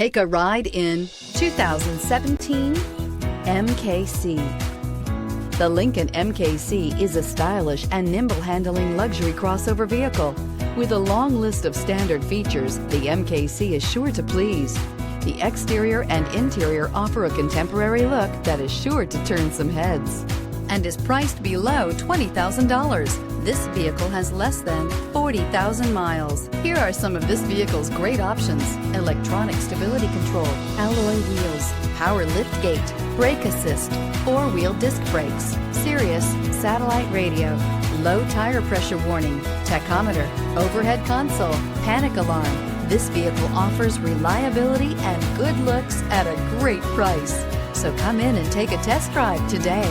Take a ride in 2017 MKC. The Lincoln MKC is a stylish and nimble-handling luxury crossover vehicle. With a long list of standard features, the MKC is sure to please. The exterior and interior offer a contemporary look that is sure to turn some heads and is priced below $20,000. This vehicle has less than 40,000 miles. Here are some of this vehicle's great options: electronic stability control, alloy wheels, power liftgate, brake assist, four-wheel disc brakes, Sirius satellite radio, low tire pressure warning, tachometer, overhead console, panic alarm. This vehicle offers reliability and good looks at a great price. So come in and take a test drive today.